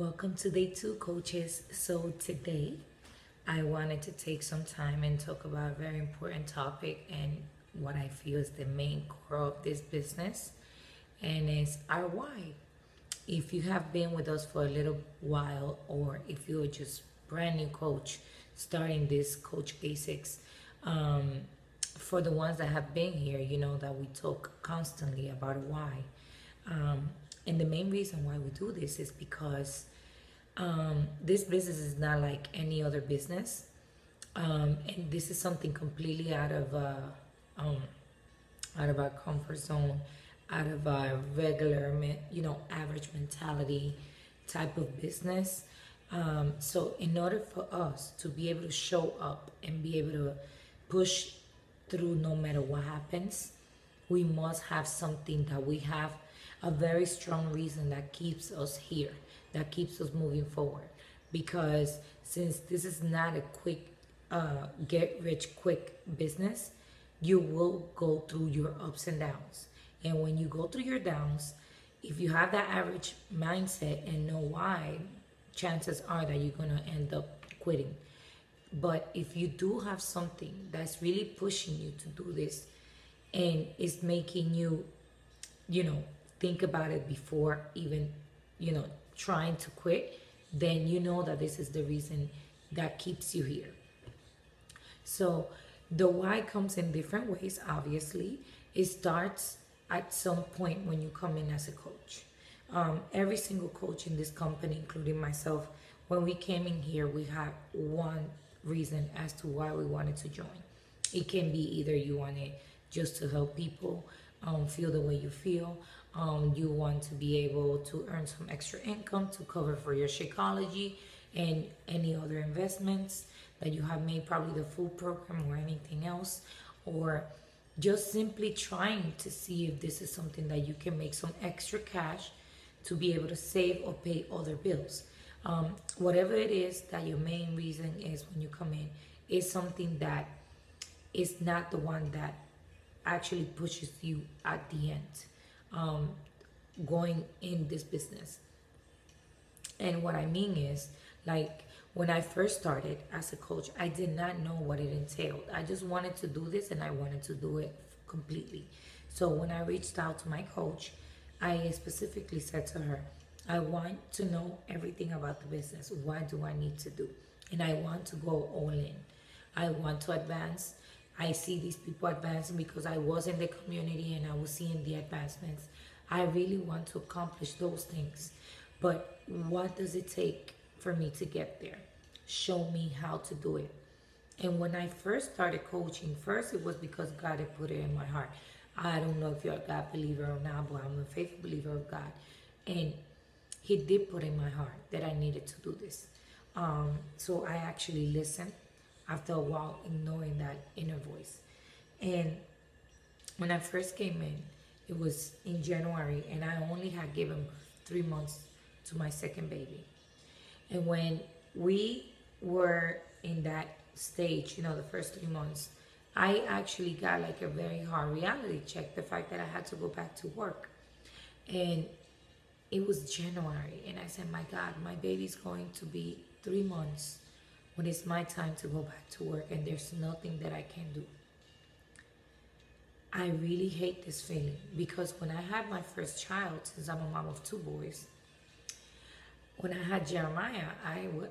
Welcome to day two, coaches. So, today I wanted to take some time and talk about a very important topic and what I feel is the main core of this business, and it's our why. If you have been with us for a little while, or if you're just brand new coach starting this Coach Basics, um, for the ones that have been here, you know that we talk constantly about why. Um, and the main reason why we do this is because this business is not like any other business. And this is something completely um, out of our comfort zone, out of our regular, average mentality type of business. So, in order for us to be able to show up and be able to push through no matter what happens, we must have something that we have a very strong reason that keeps us here, that keeps us moving forward. Because since this is not a quick, get rich quick business, you will go through your ups and downs. And when you go through your downs, if you have that average mindset and know why, chances are that you're going to end up quitting. But if you do have something that's really pushing you to do this and is making you, you know, think about it before even, trying to quit, then you know that this is the reason that keeps you here. So the why comes in different ways, obviously. It starts at some point when you come in as a coach. Every single coach in this company, including myself, when we came in here, we had one reason as to why we wanted to join. It can be either you wanted just to help people feel the way you feel, you want to be able to earn some extra income to cover for your Shakeology and any other investments that you have made, probably the food program or anything else, or just simply trying to see if this is something that you can make some extra cash to be able to save or pay other bills. Whatever it is that your main reason is when you come in, is something that is not the one that actually pushes you at the end, going in this business. And what I mean is, like, when I first started as a coach, I did not know what it entailed. I just wanted to do this and I wanted to do it completely. So when I reached out to my coach, I specifically said to her, I want to know everything about the business. What do I need to do? And I want to go all in. I want to advance. I see these people advancing because I was in the community and I was seeing the advancements. I really want to accomplish those things. But what does it take for me to get there? Show me how to do it. And when I first started coaching, first it was because God had put it in my heart. I don't know if you're a God believer or not, but I'm a faithful believer of God. And He did put in my heart that I needed to do this. So I actually listened after a while, ignoring that inner voice. And when I first came in, it was in January, and I only had given birth 3 months to my second baby. And when we were in that stage, the first 3 months, I actually got like a very hard reality check, the fact that I had to go back to work. And it was January, and I said, my God, my baby's going to be 3 months when it's my time to go back to work, and there's nothing that I can do. I really hate this feeling, because when I had my first child, since I'm a mom of two boys, when I had Jeremiah,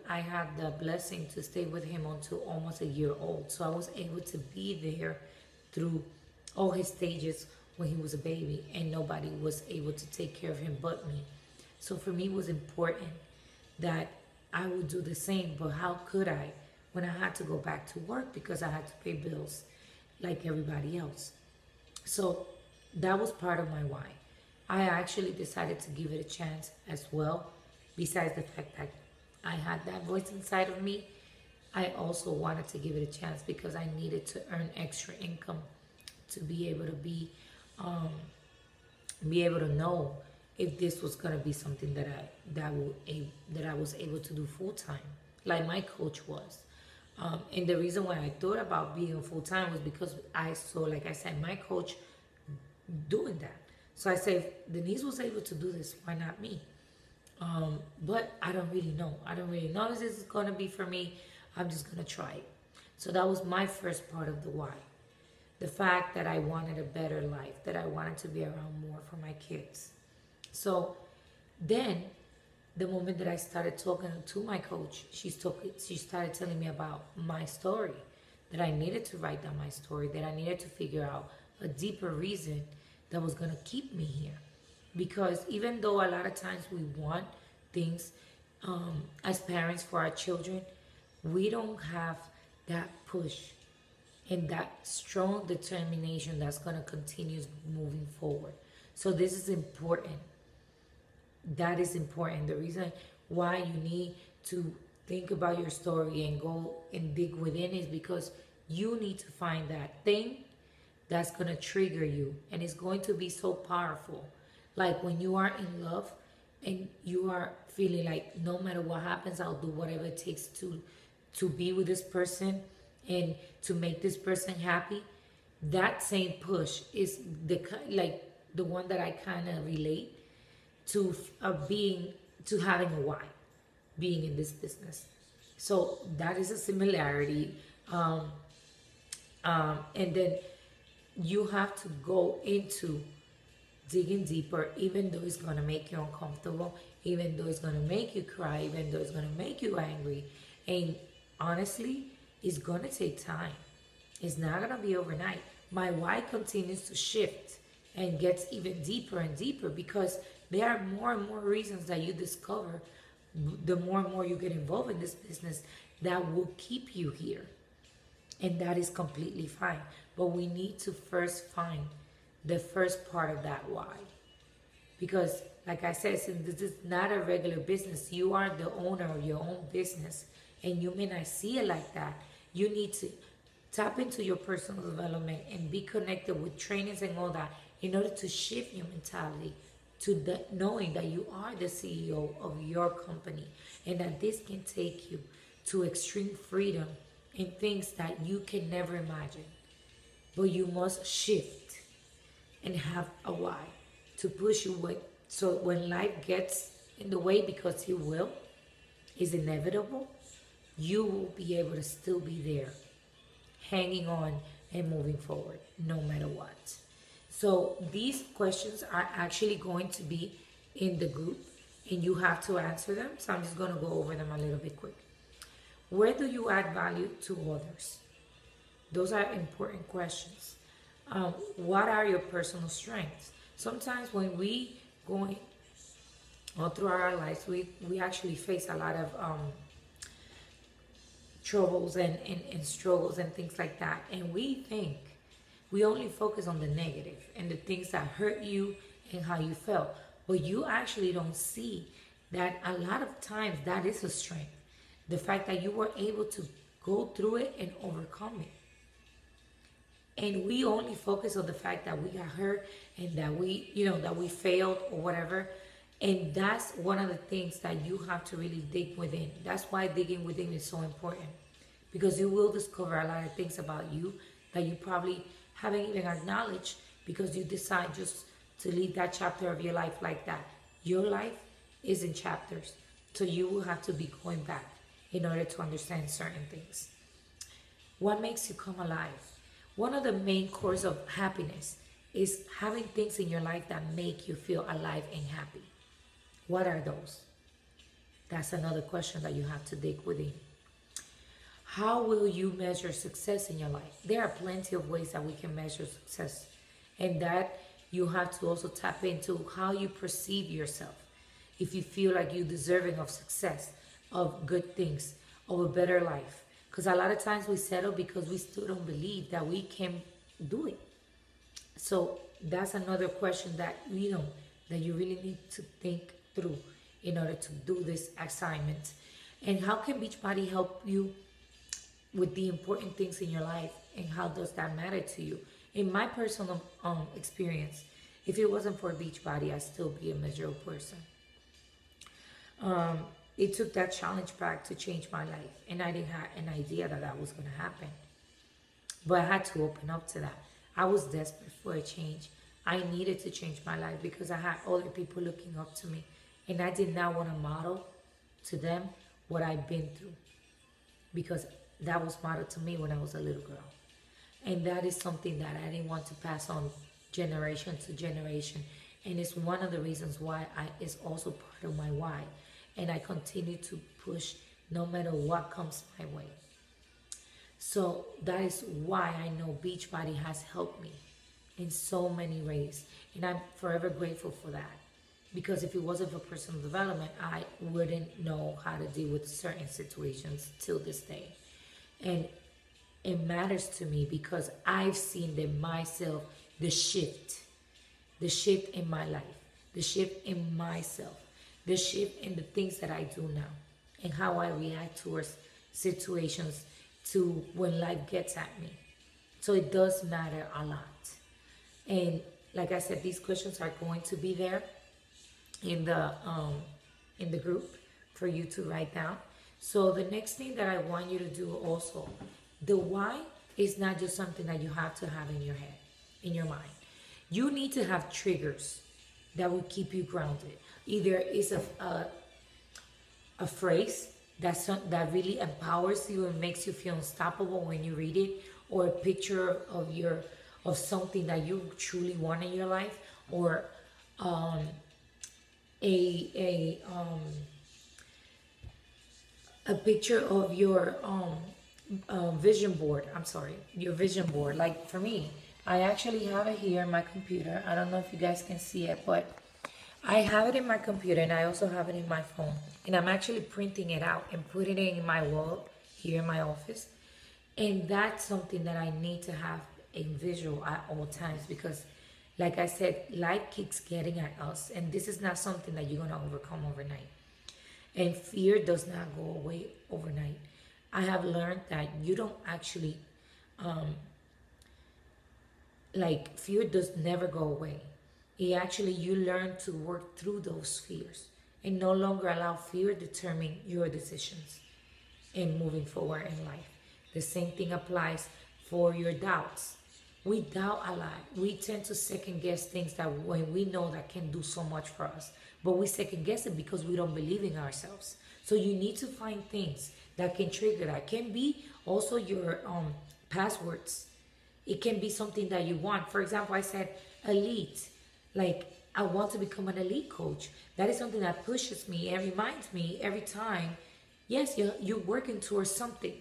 I had the blessing to stay with him until almost a year old. So I was able to be there through all his stages when he was a baby, and nobody was able to take care of him but me. So for me, it was important that I would do the same, but how could I when I had to go back to work because I had to pay bills like everybody else? So that was part of my why. I actually decided to give it a chance as well. Besides the fact that I had that voice inside of me, I also wanted to give it a chance because I needed to earn extra income to be able to be able to know if this was gonna be something that I was able to do full time, like my coach was. And the reason why I thought about being full time was because I saw, like I said, my coach doing that. So I said, if Denise was able to do this, why not me? But I don't really know. I don't really know if this is going to be for me. I'm just going to try it. So that was my first part of the why. The fact that I wanted a better life, that I wanted to be around more for my kids. So then, the moment that I started talking to my coach, she started telling me about my story, that I needed to write down my story, that I needed to figure out a deeper reason that was going to keep me here. Because even though a lot of times we want things as parents for our children, we don't have that push and that strong determination that's going to continue moving forward. So this is important. That is important. The reason why you need to think about your story and go and dig within is because you need to find that thing that's going to trigger you, and it's going to be so powerful. Like when you are in love and you are feeling like no matter what happens, I'll do whatever it takes to be with this person and to make this person happy. That same push is the one that I kind of relate to having a why, being in this business. So that is a similarity. And then you have to go into digging deeper, even though it's going to make you uncomfortable, even though it's going to make you cry, even though it's going to make you angry. And honestly, it's going to take time. It's not going to be overnight. My why continues to shift and gets even deeper and deeper because there are more and more reasons that you discover the more and more you get involved in this business that will keep you here. And that is completely fine. But we need to first find the first part of that why. Because, like I said, since this is not a regular business, you are the owner of your own business, and you may not see it like that. You need to tap into your personal development and be connected with trainings and all that in order to shift your mentality to knowing that you are the CEO of your company and that this can take you to extreme freedom in things that you can never imagine. But you must shift and have a why to push you with. So when life gets in the way, because it will, is inevitable, you will be able to still be there, hanging on and moving forward, no matter what. So these questions are actually going to be in the group and you have to answer them. So I'm just going to go over them a little bit quick. Where do you add value to others? Those are important questions. What are your personal strengths? Sometimes when we going all through our lives, we actually face a lot of troubles and struggles and things like that. And we think we only focus on the negative and the things that hurt you and how you felt. But you actually don't see that a lot of times that is a strength. The fact that you were able to go through it and overcome it. And we only focus on the fact that we got hurt and that that we failed or whatever. And that's one of the things that you have to really dig within. That's why digging within is so important. Because you will discover a lot of things about you that you probably haven't even acknowledged because you decide just to leave that chapter of your life like that. Your life is in chapters. So you will have to be going back in order to understand certain things. What makes you come alive? One of the main cores of happiness is having things in your life that make you feel alive and happy. What are those? That's another question that you have to dig within. How will you measure success in your life? There are plenty of ways that we can measure success. And that you have to also tap into how you perceive yourself. If you feel like you're deserving of success, of good things, of a better life. Because a lot of times we settle because we still don't believe that we can do it. So that's another question that that you really need to think through in order to do this assignment. And how can Beachbody help you with the important things in your life, and how does that matter to you? In my personal experience, if it wasn't for Beachbody, I'd still be a miserable person. It took that challenge pack to change my life, and I didn't have an idea that was going to happen. But I had to open up to that. I was desperate for a change. I needed to change my life because I had other people looking up to me And I did not want to model to them what I've been through, because that was modeled to me when I was a little girl. And that is something that I didn't want to pass on generation to generation. And it's one of the reasons why it's also part of my why. And I continue to push no matter what comes my way. So that is why I know Beachbody has helped me in so many ways. And I'm forever grateful for that. Because if it wasn't for personal development, I wouldn't know how to deal with certain situations till this day. And it matters to me because I've seen them myself, the shift in my life, the shift in myself, the shift in the things that I do now, and how I react towards situations to when life gets at me. So it does matter a lot. And like I said, these questions are going to be there in the group for you to write down. So the next thing that I want you to do also, the why is not just something that you have to have in your head, in your mind. You need to have triggers that will keep you grounded. Either it's a phrase that really empowers you and makes you feel unstoppable when you read it, or a picture of something that you truly want in your life, or a picture of your vision board. I'm sorry, your vision board. Like for me, I actually have it here in my computer. I don't know if you guys can see it, but I have it in my computer, and I also have it in my phone. And I'm actually printing it out and putting it in my wall here in my office. And that's something that I need to have in visual at all times, because like I said, life keeps getting at us, and this is not something that you're going to overcome overnight. And fear does not go away overnight. I have learned that you don't actually, fear does never go away. It actually, you learn to work through those fears and no longer allow fear determine your decisions in moving forward in life. The same thing applies for your doubts. We doubt a lot. We tend to second guess things that when we know that can do so much for us, but we second guess it because we don't believe in ourselves. So you need to find things that can trigger that. Can be also your passwords. It can be something that you want. For example, I said elite. Like, I want to become an elite coach. That is something that pushes me and reminds me every time, yes, you're working towards something.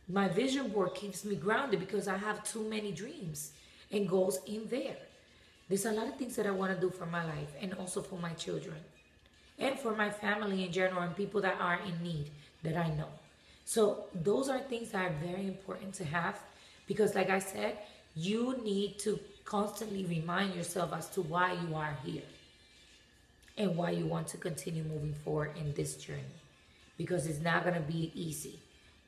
My vision board keeps me grounded because I have too many dreams and goals in there. There's a lot of things that I want to do for my life, and also for my children and for my family in general, and people that are in need that I know. So those are things that are very important to have, because like I said, you need to constantly remind yourself as to why you are here and why you want to continue moving forward in this journey, because it's not going to be easy.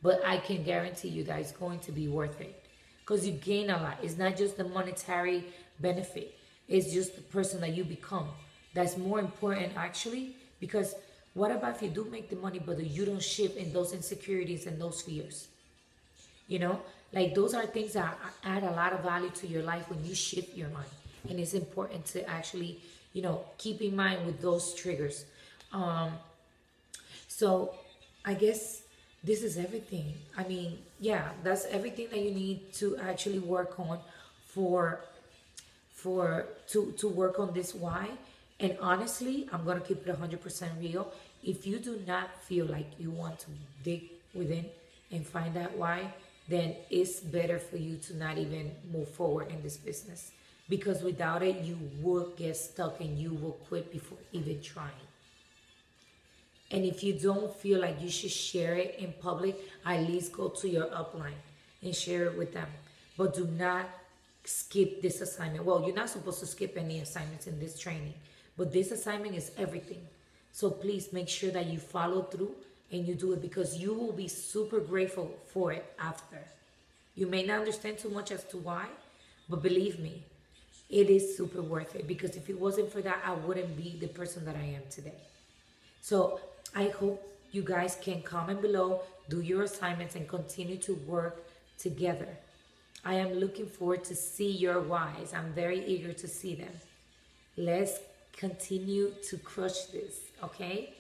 But I can guarantee you that it's going to be worth it, because you gain a lot. It's not just the monetary benefit. It's just the person that you become. That's more important, actually, because what about if you do make the money, but you don't shift in those insecurities and those fears? You know, like those are things that add a lot of value to your life when you shift your mind. And it's important to actually, keep in mind with those triggers. So I guess this is everything. I mean, yeah, that's everything that you need to actually work on to work on this why. And honestly, I'm gonna keep it 100% real. If you do not feel like you want to dig within and find out why, then it's better for you to not even move forward in this business, because without it, you will get stuck and you will quit before even trying. And if you don't feel like you should share it in public, at least go to your upline and share it with them. But do not skip this assignment. Well, you're not supposed to skip any assignments in this training, but this assignment is everything. So please make sure that you follow through and you do it, because you will be super grateful for it after. You may not understand too much as to why, but believe me, it is super worth it, because if it wasn't for that, I wouldn't be the person that I am today. So I hope you guys can comment below, do your assignments, and continue to work together. I am looking forward to see your whys. I'm very eager to see them. Let's continue to crush this, okay?